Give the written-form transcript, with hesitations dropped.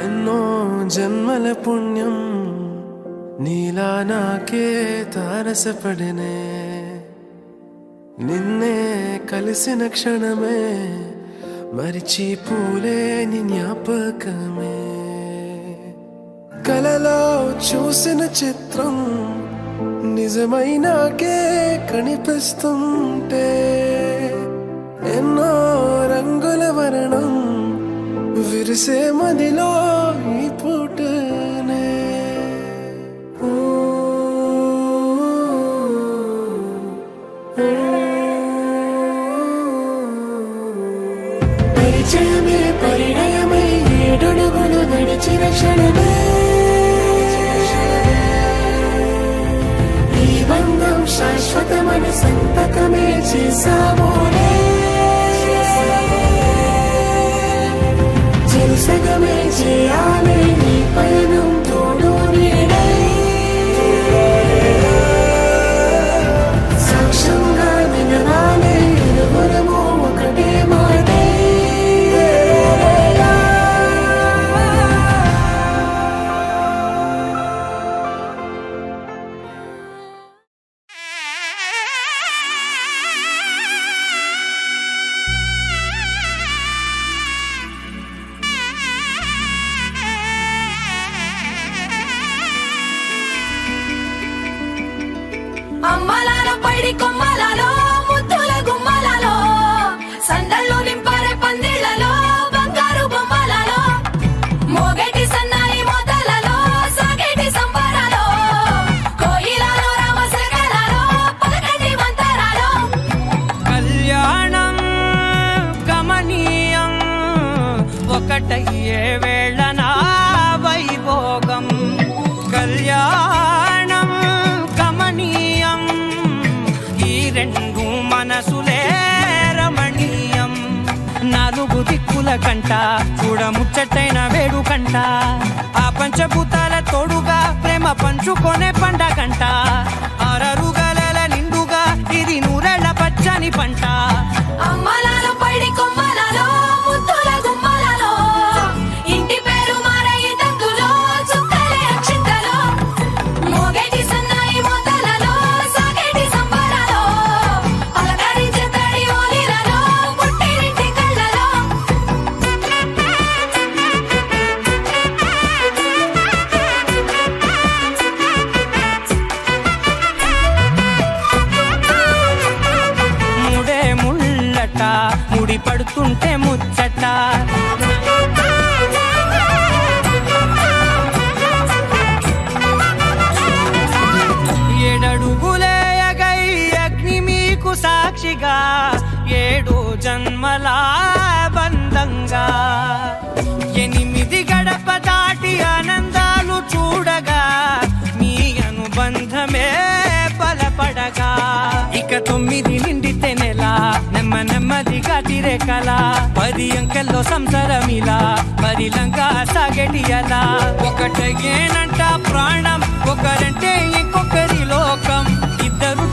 ఎన్నో జన్మల పుణ్యం నీలా నాకే తారసపడినే నిన్నే కలిసిన క్షణమే మరిచిపోలేని జ్ఞాపకమే కలలో చూసిన చిత్రం నిజమైనాకే కనిపిస్తుంటే ఎన్నో రంగుల వర్ణం విరిసే మదిలో ఈ పూటనే పరిచయమే పరిణయమై ఏడడుగులు నడిచిన క్షణమే ఈ బంధం శాశ్వతమని సంతకమే చేసామోనే చెరుసగమే చేయాలి నీ పయనం తోడు నీడై సాక్ష్యంగా వినరాలే ఇరువురము ఒకటే మాటే అమ్మలాలో పైడి కొమ్మలలో ముద్దుల గుమ్మలలో సందళ్ళు నింపారే పందిళ్లలో బంగారు బొమ్మలలో మోగేటి సన్నాయి మోతలలో సాగేటి సంబరాలో కోయిలలో రామశకలలో పలకటి మంతరాలో కళ్యాణం గమనీయం ఒకటయ్యే వేళ నా వైభోగం కళ్యాణం గమనీయం ఈ రెండు మనసులే రమణీయం నాలుగు దిక్కుల కంట చూడముచ్చటైన వేడుకంట ఆ పంచభూతాల తోడుగా ప్రేమ పంచుకొనే పండగంట ఆరరుగల నిండుగా ఇది నూరెళ్ళ పచ్చని పంట అమ్మలాలో పైడి కొమ్మలలో ముద్దుల గుమ్మలలో ఇంటి పేరు మారయ్య తందులో చుక్కలే అక్షింతలో మోగేటి సన్నాయి మోతలలో సాగేటి సంబరాలో అలకరించే తడి ఓలిలలో పుట్టినింటి కళ్ళలో మూడే ముళ్ళట ముడి పడుతుంటే ముచ్చట ఏడడుగులేయగై అగ్ని మీకు సాక్షిగా ఏడు జన్మల బంధంగా ఎనిమిది గడప దాటి ఆనందాలు చూడగా మీ అనుబంధమే బలపడగా ఇక 9 నిండితే నెల నెమ్మదిగా తిరే కల 10 అంకెల్లో సంసారమిలా పరిలంగా సాగేటి అలా ఒకటేనంట ప్రాణం ఒకరంటే ఇంకొకరి లోకం ఇద్దరు